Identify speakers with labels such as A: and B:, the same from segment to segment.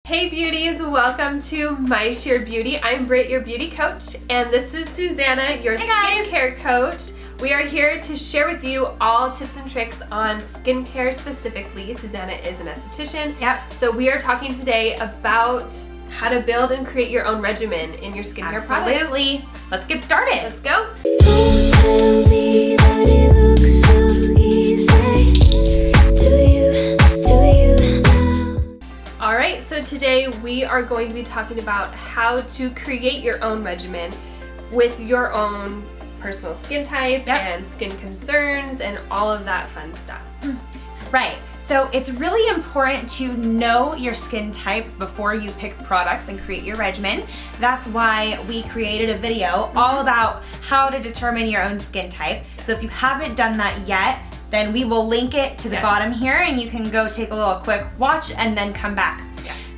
A: Hey beauties, welcome to My Sheer Beauty. I'm Britt, your beauty coach, and this is Susanna, your skincare coach. We are here to share with you all tips and tricks on skincare specifically. Susanna is an esthetician.
B: Yep.
A: So we are talking today about how to build and create your own regimen in your skincare products.
B: Absolutely. Let's get started.
A: Let's go.
C: Don't tell me that it looks so easy. Do you now?
A: All right, so today we are going to be talking about how to create your own regimen with your own personal skin type and skin concerns and all of that fun stuff.
B: Right. So it's really important to know your skin type before you pick products and create your regimen. That's why we created a video all about how to determine your own skin type. So if you haven't done that yet, then we will link it to the bottom here and you can go take a little quick watch and then come back.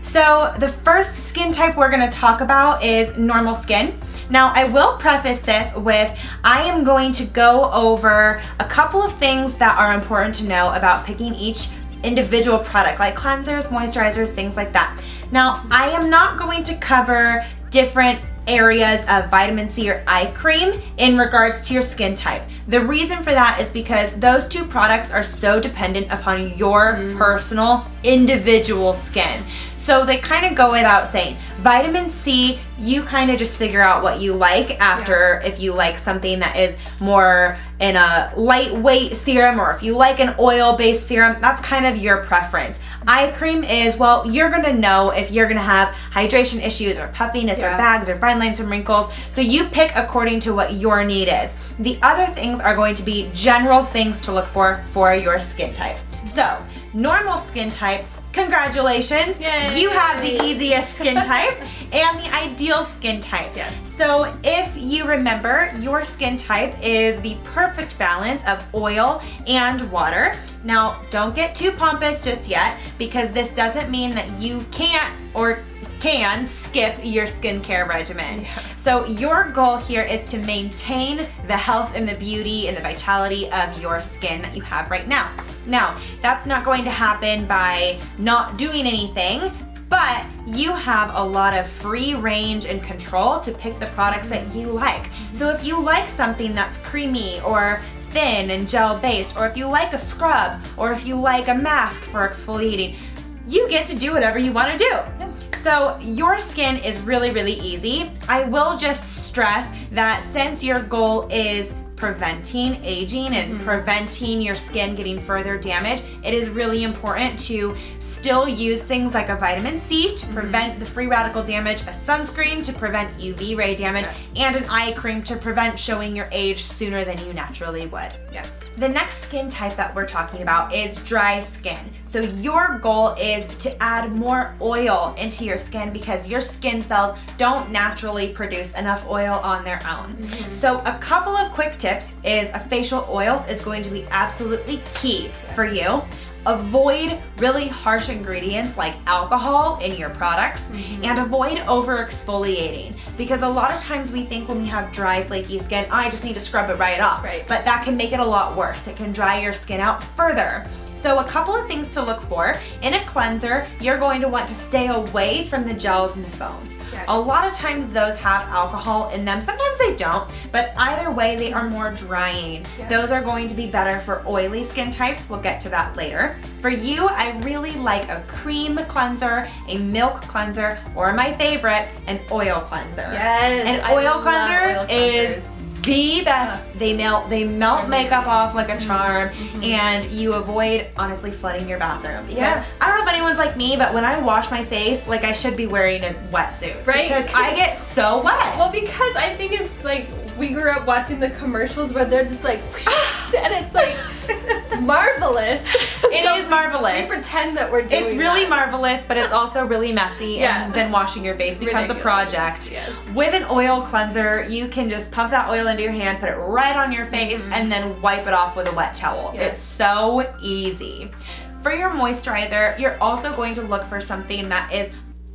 B: So the first skin type we're going to talk about is normal skin. Now I will preface this with I am going to go over a couple of things that are important to know about picking each individual product, like cleansers, moisturizers, things like that. Now I am not going to cover different areas of vitamin C or eye cream in regards to your skin type. The reason for that is because those two products are so dependent upon your personal individual skin. So they kind of go without saying. Vitamin C, you kind of just figure out what you like after if you like something that is more in a lightweight serum or if you like an oil-based serum, that's kind of your preference. Eye cream is, well, you're gonna know if you're gonna have hydration issues or puffiness or bags or fine lines and wrinkles. So you pick according to what your need is. The other things are going to be general things to look for your skin type. So, normal skin type, congratulations.
A: Yay.
B: You have the easiest skin type and the ideal skin type.
A: Yes.
B: So if you remember, your skin type is the perfect balance of oil and water. Now, don't get too pompous just yet because this doesn't mean that you can't or can skip your skincare regimen. So your goal here is to maintain the health and the beauty and the vitality of your skin that you have right now. Now, that's not going to happen by not doing anything, but you have a lot of free range and control to pick the products that you like. So if you like something that's creamy or thin and gel based, or if you like a scrub, or if you like a mask for exfoliating, you get to do whatever you want to do. So your skin is really, really easy. I will just stress that since your goal is preventing aging and preventing your skin getting further damage, it is really important to still use things like a vitamin C to prevent the free radical damage, a sunscreen to prevent UV ray damage, and an eye cream to prevent showing your age sooner than you naturally would. The next skin type that we're talking about is dry skin. So your goal is to add more oil into your skin because your skin cells don't naturally produce enough oil on their own. So a couple of quick tips is a facial oil is going to be absolutely key for you. Avoid really harsh ingredients like alcohol in your products and avoid over exfoliating because a lot of times we think when we have dry flaky skin, I just need to scrub it right off. But that can make it a lot worse. It can dry your skin out further. So a couple of things to look for. In a cleanser, you're going to want to stay away from the gels and the foams. A lot of times those have alcohol in them. Sometimes they don't, but either way they are more drying. Those are going to be better for oily skin types. We'll get to that later. For you, I really like a cream cleanser, a milk cleanser, or my favorite, an oil cleanser. An oil cleanser is the best. They melt makeup off like a charm, and you avoid honestly flooding your bathroom because I don't know if anyone's like me, but when I wash my face, like I should be wearing a wetsuit because I get so wet.
A: Well, because I think it's like we grew up watching the commercials where they're just like whoosh, and it's like marvelous.
B: It is marvelous.
A: We pretend that we're doing
B: It's really marvelous, but it's also really messy, and then washing your face becomes a project. With an oil cleanser, you can just pump that oil into your hand, put it right on your face, and then wipe it off with a wet towel. It's so easy. For your moisturizer, you're also going to look for something that is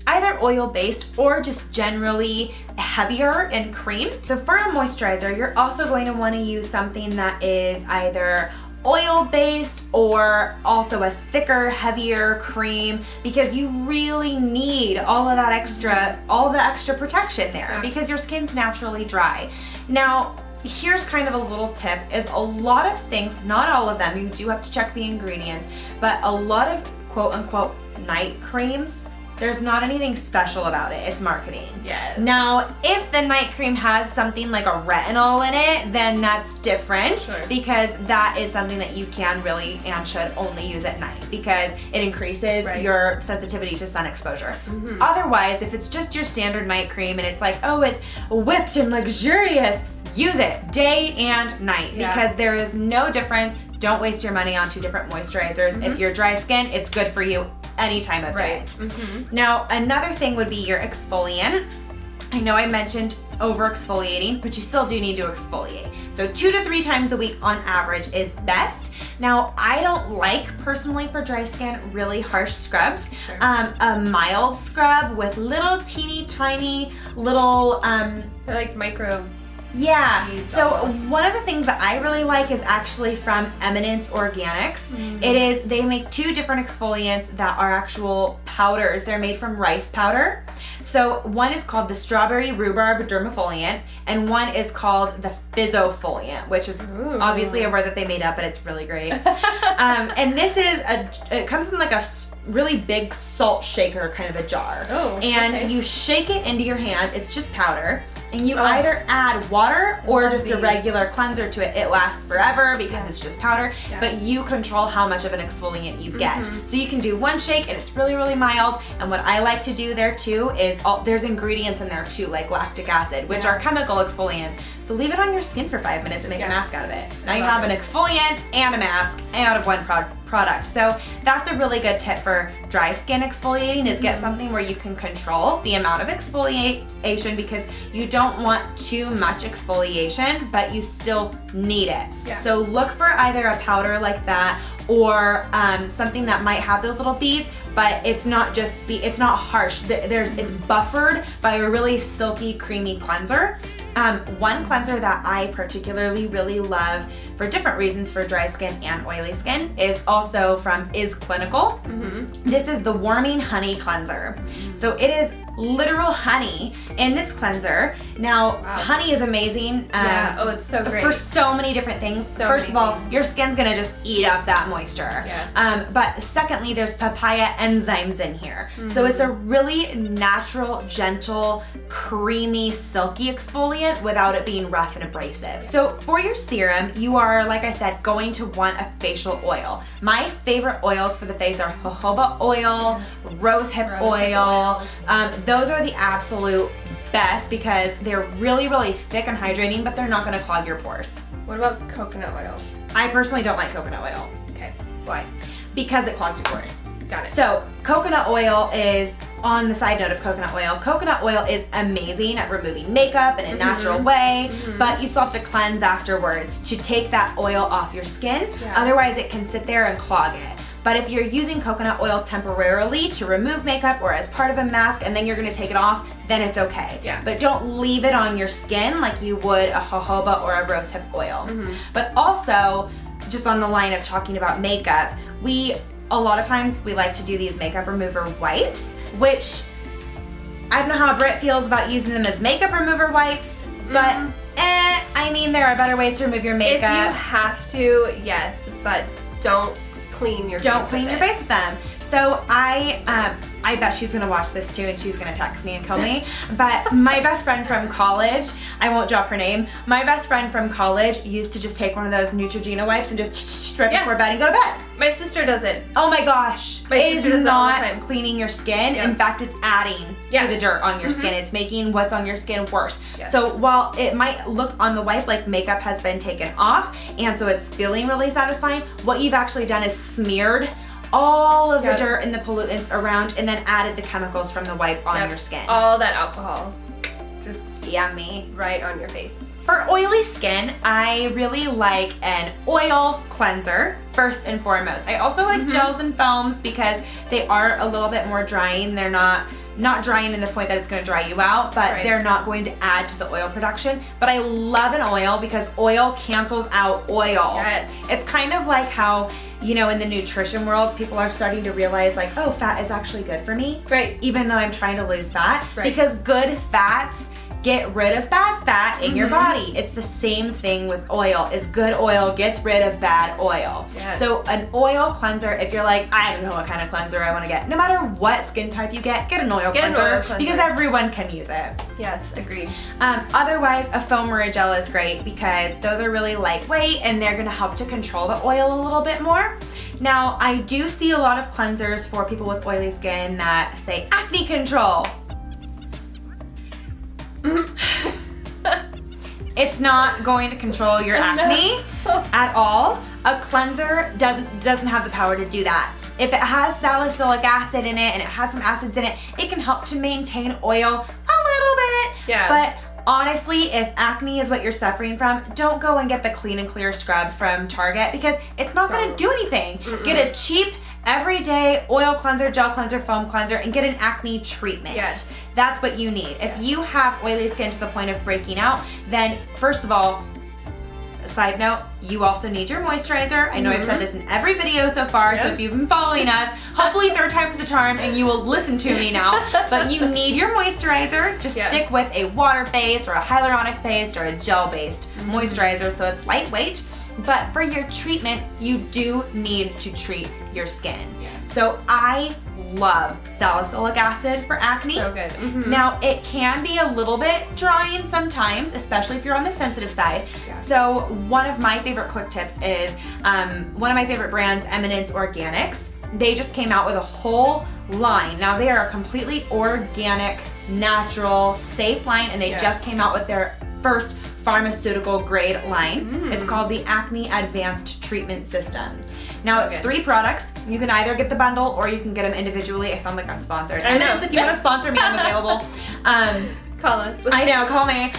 B: either oil-based or just generally heavier in cream. So for a moisturizer, you're also going to want to use something that is either oil-based or also a thicker, heavier cream, because you really need all of that extra protection there because your skin's naturally dry. Now, here's kind of a little tip, is a lot of things, not all of them, you do have to check the ingredients, but a lot of quote unquote night creams, there's not anything special about it. It's marketing.
A: Yes.
B: Now, if the night cream has something like a retinol in it, then that's different,
A: Sure.
B: because that is something that you can really and should only use at night because it increases your sensitivity to sun exposure. Otherwise, if it's just your standard night cream and it's like, oh, it's whipped and luxurious, use it day and night because there is no difference. Don't waste your money on two different moisturizers. If you're dry skin, it's good for you any time of day. Now, another thing would be your exfoliant. I know I mentioned over exfoliating, but you still do need to exfoliate. So 2 to 3 times a week on average is best. Now, I don't like, personally for dry skin, really harsh scrubs.
A: Sure.
B: A mild scrub with little teeny tiny little
A: They're like micro.
B: Yeah, so
A: almost.
B: one of the things that I really like is actually from Eminence Organics. They make 2 different exfoliants that are actual powders. They're made from rice powder. So one is called the Strawberry Rhubarb Dermafoliant, and one is called the Fizzofoliant, which is obviously a word that they made up, but it's really great. And this is, it comes in like a really big salt shaker kind of a jar. And you shake it into your hand, it's just powder. And you either add water or just a regular cleanser to it. It lasts forever because it's just powder, but you control how much of an exfoliant you get. So you can do one shake and it's really, really mild. And what I like to do there too is there's ingredients in there too, like lactic acid, which are chemical exfoliants. So leave it on your skin for 5 minutes and make a mask out of it. Now you have an exfoliant and a mask out of one product. So that's a really good tip for dry skin exfoliating, is get something where you can control the amount of exfoliation, because you don't want too much exfoliation, but you still need it. So look for either a powder like that or something that might have those little beads, but it's not it's not harsh. It's buffered by a really silky, creamy cleanser. One cleanser that I particularly really love for different reasons for dry skin and oily skin is also from Is Clinical. This is the Warming Honey Cleanser. So it is literal honey in this cleanser. Now, honey is amazing.
A: It's so great.
B: For so many different things. First of all, your skin's gonna just eat up that moisture. But secondly, there's papaya enzymes in here. So it's a really natural, gentle, creamy, silky exfoliant without it being rough and abrasive. So for your serum, you are, like I said, going to want a facial oil. My favorite oils for the face are jojoba oil, rosehip oil. Those are the absolute best because they're really, really thick and hydrating, but they're not gonna clog your pores.
A: What about coconut oil?
B: I personally don't like coconut oil.
A: Okay, why?
B: Because it clogs your pores.
A: Got it.
B: So coconut oil is, on the side note of coconut oil is amazing at removing makeup in a natural way, but you still have to cleanse afterwards to take that oil off your skin. Otherwise it can sit there and clog it. But if you're using coconut oil temporarily to remove makeup or as part of a mask and then you're gonna take it off, then it's okay. But don't leave it on your skin like you would a jojoba or a rosehip oil. But also, just on the line of talking about makeup, a lot of times we like to do these makeup remover wipes, which I don't know how Britt feels about using them as makeup remover wipes, but I mean, there are better ways to remove your makeup.
A: If you have to, yes, but don't clean your face
B: with them. So I bet she's gonna watch this too and she's gonna text me and kill me. But my best friend from college, I won't drop her name, my best friend from college used to just take one of those Neutrogena wipes and just right before bed and go to bed.
A: My sister does it.
B: Oh my gosh.
A: My sister does it all the time.
B: Cleaning your skin. In fact, it's adding to the dirt on your skin. It's making what's on your skin worse. So while it might look on the wipe like makeup has been taken off and so it's feeling really satisfying, what you've actually done is smeared all of the dirt and the pollutants around and then added the chemicals from the wipe on your skin.
A: All that alcohol. Just
B: yummy.
A: Right on your face.
B: For oily skin, I really like an oil cleanser first and foremost. I also like gels and foams because they are a little bit more drying. They're not not drying in the point that it's going to dry you out, but
A: Right.
B: they're not going to add to the oil production. But I love an oil because oil cancels out oil.
A: Yes.
B: It's kind of like how, you know, in the nutrition world, people are starting to realize like, oh, fat is actually good for me.
A: Right.
B: Even though I'm trying to lose fat.
A: Right.
B: Because good fats get rid of bad fat in your body. It's the same thing with oil. Is good oil gets rid of bad oil.
A: Yes.
B: So an oil cleanser, if you're like, I don't know what kind of cleanser I want to get, no matter what skin type you get an oil
A: Get an
B: cleanser
A: oil cleanser.
B: because everyone can use it.
A: Yes, agreed.
B: Otherwise, a foam or a gel is great because those are really lightweight and they're going to help to control the oil a little bit more. Now, I do see a lot of cleansers for people with oily skin that say acne control. It's not going to control your acne at all. A cleanser doesn't have the power to do that. If it has salicylic acid in it and it has some acids in it, it can help to maintain oil a little bit.
A: Yeah.
B: But honestly, if acne is what you're suffering from, don't go and get the Clean and Clear scrub from Target because it's not going to do anything. Get a cheap, everyday oil cleanser, gel cleanser, foam cleanser, and get an acne treatment.
A: Yes.
B: That's what you need. If you have oily skin to the point of breaking out, then first of all, side note, you also need your moisturizer. I know I've said this in every video so far, so if you've been following us, hopefully third time's the charm and you will listen to me now. But you need your moisturizer. Just stick with a water-based or a hyaluronic based or a gel-based moisturizer so it's lightweight. But for your treatment, you do need to treat your skin. So I love salicylic acid for acne.
A: So good.
B: Now, it can be a little bit drying sometimes, especially if you're on the sensitive side. So one of my favorite quick tips is one of my favorite brands, Eminence Organics. They just came out with a whole line. Now, they are a completely organic, natural, safe line, and they just came out with their first pharmaceutical grade line. It's called the Acne Advanced Treatment System. Now it's 3 products. You can either get the bundle or you can get them individually. I sound like I'm sponsored.
A: I know.
B: And if you want to sponsor me, I'm available.
A: Call us.
B: I know, call me.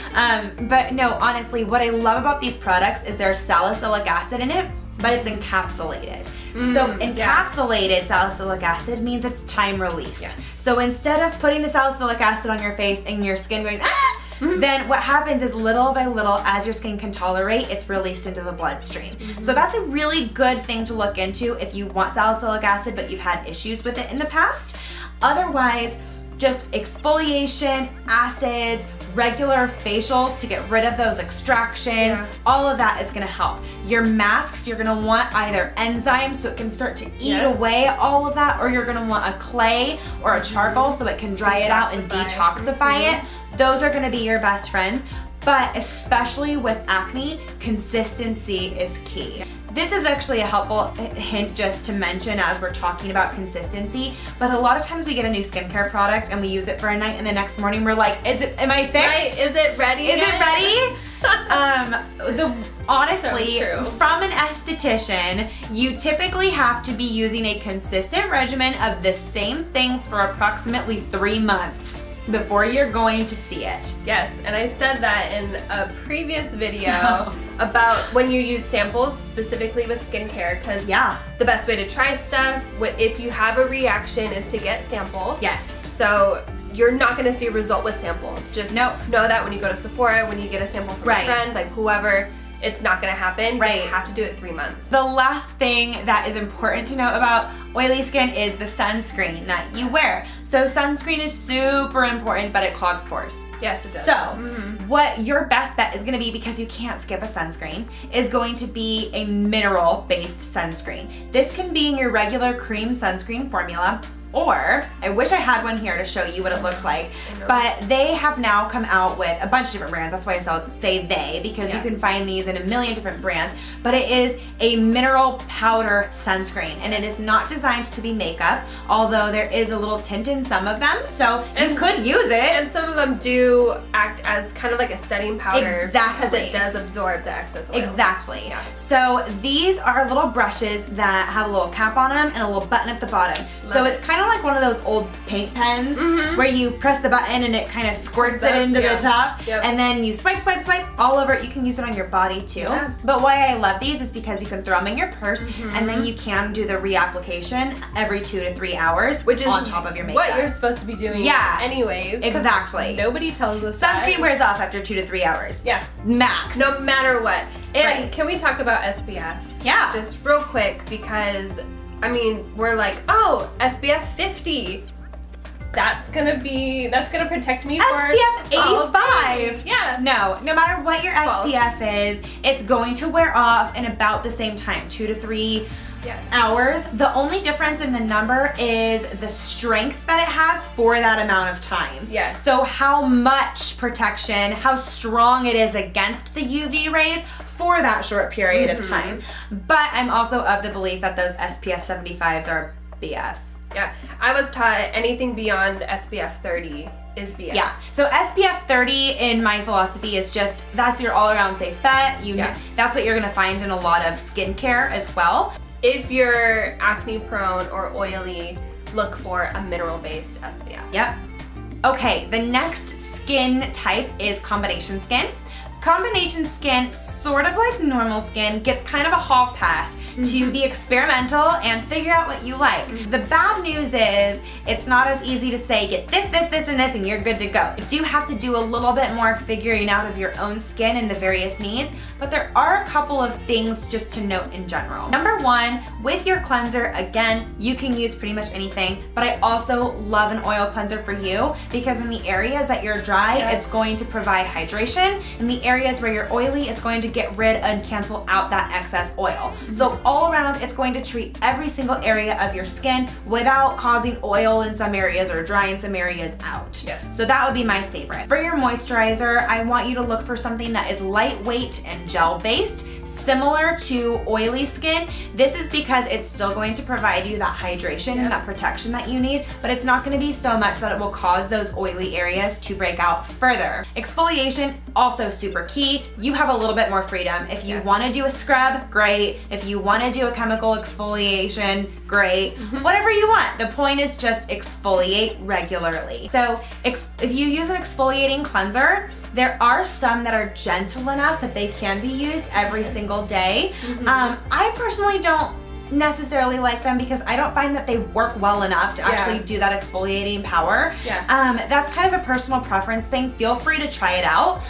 B: But no, honestly, what I love about these products is there's salicylic acid in it, but it's encapsulated. So encapsulated salicylic acid means it's time released. So instead of putting the salicylic acid on your face and your skin going, ah, then what happens is little by little, as your skin can tolerate, it's released into the bloodstream. So that's a really good thing to look into if you want salicylic acid but you've had issues with it in the past. Otherwise, just exfoliation, acids, regular facials to get rid of those extractions, all of that is gonna help. Your masks, you're gonna want either enzymes so it can start to eat away all of that, or you're gonna want a clay or a charcoal so it can dry it out and detoxify it. Those are gonna be your best friends. But especially with acne, consistency is key. This is actually a helpful hint just to mention as we're talking about consistency, but a lot of times we get a new skincare product and we use it for a night and the next morning we're like, am I fixed?
A: Right, is it ready?
B: Is it ready? Honestly,
A: So true.
B: from an esthetician, you typically have to be using a consistent regimen of the same things for approximately 3 months before you're going to see it.
A: Yes, and I said that in a previous video about when you use samples specifically with skincare, because the best way to try stuff, if you have a reaction, is to get samples.
B: Yes.
A: So you're not going to see a result with samples. Just know that when you go to Sephora, when you get a sample from a friend, like whoever, it's not going to happen.
B: Right.
A: You have to do it 3 months.
B: The last thing that is important to note about oily skin is the sunscreen that you wear. So sunscreen is super important, but it clogs pores.
A: Yes, it does.
B: So what your best bet is going to be, because you can't skip a sunscreen, is going to be a mineral-based sunscreen. This can be in your regular cream sunscreen formula, or I wish I had one here to show you what it looked like, but they have now come out with a bunch of different brands. That's why I say they, because you can find these in a million different brands, but it is a mineral powder sunscreen, and it is not designed to be makeup, although there is a little tint in some of them, so you could use it.
A: And some of them do act as kind of like a setting powder.
B: Exactly.
A: Because it does absorb the excess oil.
B: Exactly.
A: Yeah.
B: So these are little brushes that have a little cap on them and a little button at the bottom. So it's kind kind of like one of those old paint pens where you press the button and it kind of squirts it into the top.
A: Yep.
B: And then you swipe, swipe, swipe all over it. You can use it on your body too.
A: Yeah.
B: But why I love these is because you can throw them in your purse and then you can do the reapplication every 2 to 3 hours,
A: which is
B: on top of your makeup.
A: what you're supposed to be doing anyways.
B: Exactly.
A: Nobody tells us
B: Sunscreen wears off after 2 to 3 hours.
A: Yeah.
B: Max.
A: No matter what. And can we talk about SPF?
B: Yeah.
A: Just real quick, because I mean, we're like, oh, SPF 50. That's gonna protect me
B: SPF
A: for all
B: 85.
A: days. Yeah.
B: No matter what your SPF is, it's going to wear off in about the same time, 2 to 3 hours. The only difference in the number is the strength that it has for that amount of time.
A: Yes.
B: So how much protection, how strong it is against the UV rays for that short period of time. But I'm also of the belief that those SPF 75s are BS.
A: Yeah, I was taught anything beyond SPF 30 is BS.
B: Yeah, so SPF 30 in my philosophy is just, that's your all-around safe bet. That's what you're gonna find in a lot of skincare as well.
A: If you're acne prone or oily, look for a mineral-based SPF.
B: Yep. Okay, the next skin type is combination skin. Combination skin, sort of like normal skin, gets kind of a hall pass to be experimental and figure out what you like. The bad news is it's not as easy to say get this, this, this, and this and you're good to go. You do have to do a little bit more figuring out of your own skin and the various needs, but there are a couple of things just to note in general. Number one, with your cleanser, again, you can use pretty much anything, but I also love an oil cleanser for you because in the areas that you're dry, it's going to provide hydration. In the areas where you're oily, it's going to get rid and cancel out that excess oil. So all around, it's going to treat every single area of your skin without causing oil in some areas or dry in some areas out.
A: Yes.
B: So that would be my favorite. For your moisturizer, I want you to look for something that is lightweight and gel-based, similar to oily skin. This is because it's still going to provide you that hydration and that protection that you need, but it's not going to be so much that it will cause those oily areas to break out further. Exfoliation, also super key. You have a little bit more freedom. If you want to do a scrub, great. If you want to do a chemical exfoliation, great. Whatever you want. The point is just exfoliate regularly. So if you use an exfoliating cleanser, there are some that are gentle enough that they can be used every single day. I personally don't necessarily like them because I don't find that they work well enough to actually do that exfoliating power. That's kind of a personal preference thing. Feel free to try it out.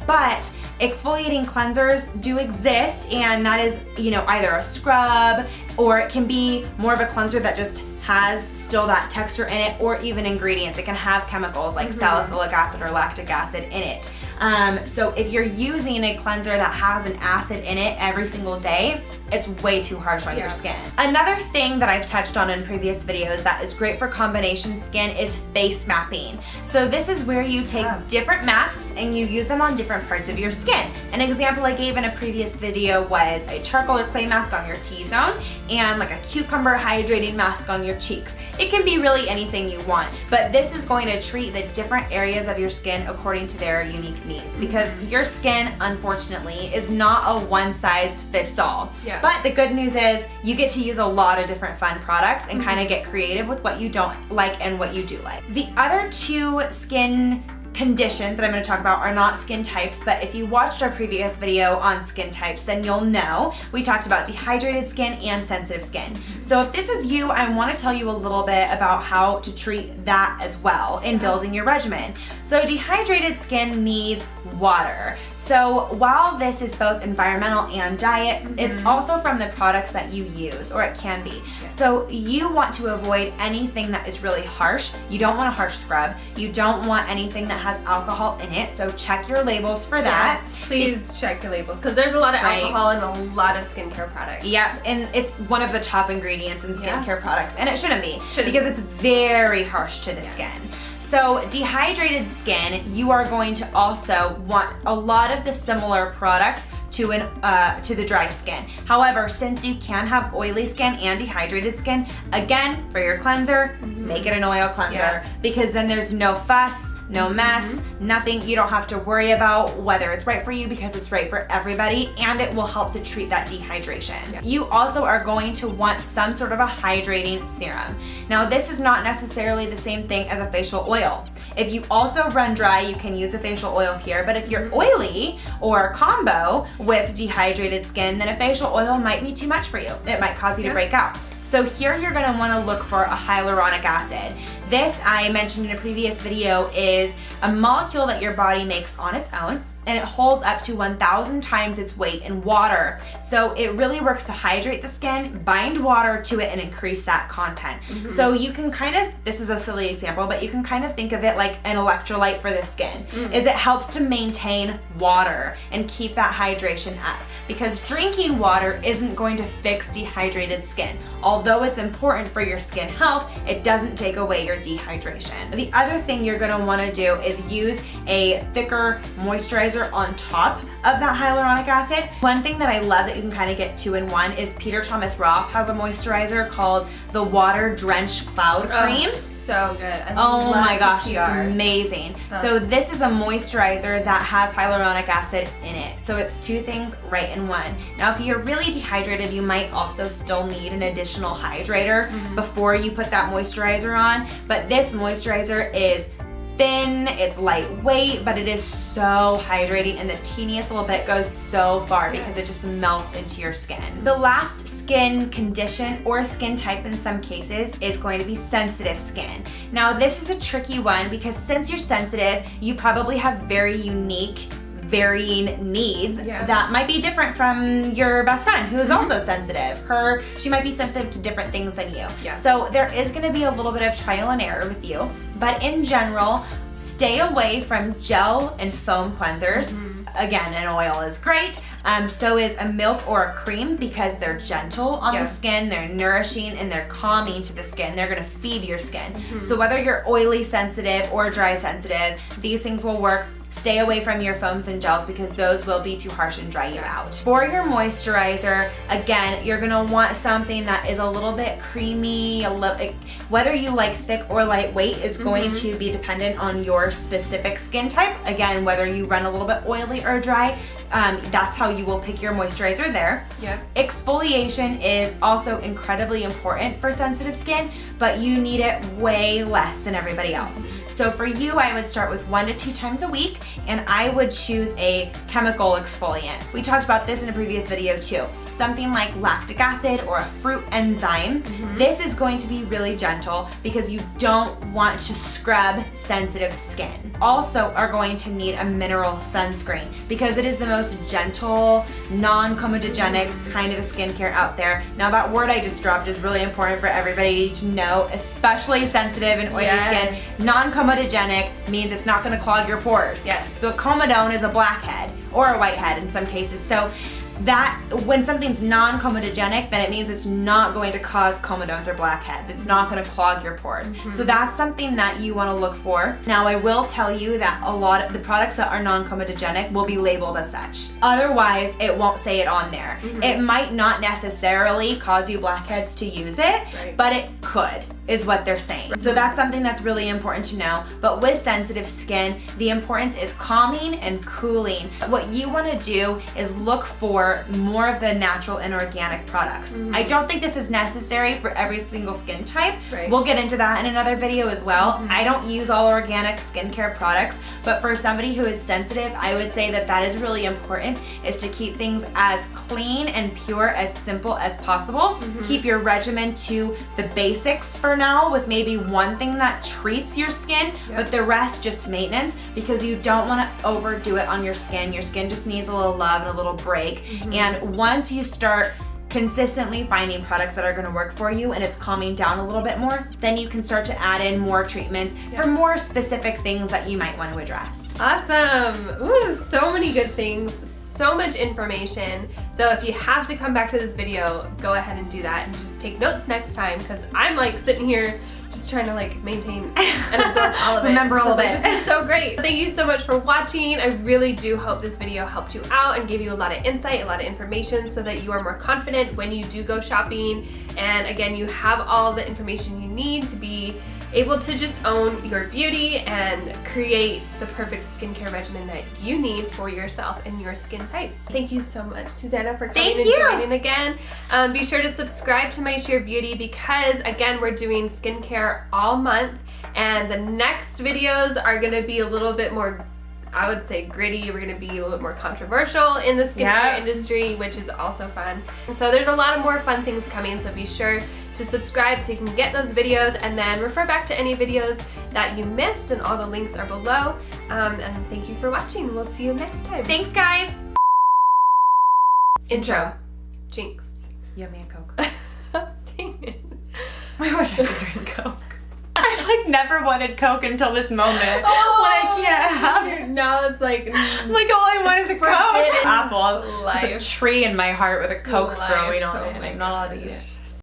B: But exfoliating cleansers do exist, and that is, either a scrub or it can be more of a cleanser that just has still that texture in it, or even ingredients. It can have chemicals like salicylic acid or lactic acid in it. So if you're using a cleanser that has an acid in it every single day, it's way too harsh on your skin. Another thing that I've touched on in previous videos that is great for combination skin is face mapping. So this is where you take different masks and you use them on different parts of your skin. An example I gave in a previous video was a charcoal or clay mask on your T-zone and like a cucumber hydrating mask on your cheeks. It can be really anything you want, but this is going to treat the different areas of your skin according to their unique needs, because your skin, unfortunately, is not a one size fits all. But the good news is you get to use a lot of different fun products and kind of get creative with what you don't like and what you do like. The other two skin conditions that I'm going to talk about are not skin types, but if you watched our previous video on skin types, then you'll know we talked about dehydrated skin and sensitive skin. So if this is you, I want to tell you a little bit about how to treat that as well in building your regimen. So dehydrated skin needs water. So while this is both environmental and diet, it's also from the products that you use, or it can be. So you want to avoid anything that is really harsh. You don't want a harsh scrub. You don't want anything that has alcohol in it. So check your labels for that.
A: Please check your labels, because there's a lot of alcohol in a lot of skincare products.
B: And it's one of the top ingredients in skincare products, and it shouldn't be because it's very harsh to the skin. So dehydrated skin, you are going to also want a lot of the similar products to the dry skin. However, since you can have oily skin and dehydrated skin, again, for your cleanser, make it an oil cleanser, because then there's no fuss. no mess, nothing you don't have to worry about whether it's right for you because it's right for everybody, and it will help to treat that dehydration.
A: Yeah.
B: You also are going to want some sort of a hydrating serum. Now this is not necessarily the same thing as a facial oil. If you also run dry, you can use a facial oil here, but if you're oily or combo with dehydrated skin, then a facial oil might be too much for you. It might cause you to break out. So here you're gonna wanna look for a hyaluronic acid. This, I mentioned in a previous video, is a molecule that your body makes on its own, and it holds up to 1,000 times its weight in water. So it really works to hydrate the skin, bind water to it, and increase that content. So you can kind of, this is a silly example, but you can kind of think of it like an electrolyte for the skin, is it helps to maintain water and keep that hydration up. Because drinking water isn't going to fix dehydrated skin. Although it's important for your skin health, it doesn't take away your dehydration. The other thing you're gonna wanna do is use a thicker moisturizer on top of that hyaluronic acid. One thing that I love that you can kind of get 2 in 1 is Peter Thomas Roth has a moisturizer called the Water Drenched Cloud Cream.
A: So good.
B: Oh my gosh, it's
A: PTR.
B: amazing. So this is a moisturizer that has hyaluronic acid in it. So it's 2 things right in 1. Now if you're really dehydrated, you might also still need an additional hydrator before you put that moisturizer on. But this moisturizer is thin, it's lightweight, but it is so hydrating, and the teeniest little bit goes so far because it just melts into your skin. The last skin condition or skin type in some cases is going to be sensitive skin. Now this is a tricky one because since you're sensitive, you probably have very unique varying needs that might be different from your best friend who is also sensitive. She might be sensitive to different things than you. So there is gonna be a little bit of trial and error with you, but in general, stay away from gel and foam cleansers. Again, an oil is great. So is a milk or a cream because they're gentle on the skin, they're nourishing, and they're calming to the skin. They're gonna feed your skin. So whether you're oily sensitive or dry sensitive, these things will work. Stay away from your foams and gels because those will be too harsh and dry you out. For your moisturizer, again, you're gonna want something that is a little bit creamy, whether you like thick or lightweight is going to be dependent on your specific skin type. Again, whether you run a little bit oily or dry, that's how you will pick your moisturizer there. Exfoliation is also incredibly important for sensitive skin, but you need it way less than everybody else. So for you, I would start with 1 to 2 times a week, and I would choose a chemical exfoliant. We talked about this in a previous video too. Something like lactic acid or a fruit enzyme. This is going to be really gentle because you don't want to scrub sensitive skin. Also are going to need a mineral sunscreen because it is the most gentle, non-comedogenic kind of a skincare out there. Now that word I just dropped is really important for everybody to know, especially sensitive and oily skin. Non-comedogenic means it's not gonna clog your pores. So a comedone is a blackhead or a whitehead in some cases. So that when something's non-comedogenic, then it means it's not going to cause comedones or blackheads. It's not going to clog your pores. So that's something that you want to look for. Now I will tell you that a lot of the products that are non-comedogenic will be labeled as such. Otherwise, it won't say it on there. It might not necessarily cause you blackheads to use it, but it could, is what they're saying. So that's something that's really important to know. But with sensitive skin, the importance is calming and cooling. What you want to do is look for more of the natural and organic products. I don't think this is necessary for every single skin type. We'll get into that in another video as well. I don't use all organic skincare products, but for somebody who is sensitive, I would say that that is really important, is to keep things as clean and pure, as simple as possible. Keep your regimen to the basics for now, with maybe one thing that treats your skin, but the rest just maintenance, because you don't want to overdo it on your skin. Your skin just needs a little love and a little break. And once you start consistently finding products that are going to work for you and it's calming down a little bit more, then you can start to add in more treatments for more specific things that you might want to address.
A: Awesome. Ooh, so many good things, so much information. So if you have to come back to this video, go ahead and do that and just take notes next time, because I'm like sitting here just trying to like maintain and absorb all of it.
B: Remember all of it.
A: This is so great. Thank you so much for watching. I really do hope this video helped you out and gave you a lot of insight, a lot of information, so that you are more confident when you do go shopping. And again, you have all the information you need to be able to just own your beauty and create the perfect skincare regimen that you need for yourself and your skin type. Thank you so much, Susanna, for coming and joining again. Be sure to subscribe to My Sheer Beauty because, again, we're doing skincare all month, and the next videos are going to be a little bit more, I would say, gritty. We're going to be a little bit more controversial in the skincare industry, which is also fun. So there's a lot of more fun things coming, so be sure to subscribe so you can get those videos, and then refer back to any videos that you missed, and all the links are below. And thank you for watching. We'll see you next time.
B: Thanks, guys.
A: Intro. Jinx.
B: You have me a Coke.
A: Dang it.
B: I wish I could drink Coke. I've like never wanted Coke until this moment.
A: Oh,
B: when I can't have it.
A: Now it's like
B: Like all I want is a Coke.
A: Forbidden
B: Apple.
A: life.
B: There's a tree in my heart with a Coke
A: Life.
B: growing on
A: Oh
B: it, and
A: my
B: I'm not allowed to
A: gosh.
B: eat it.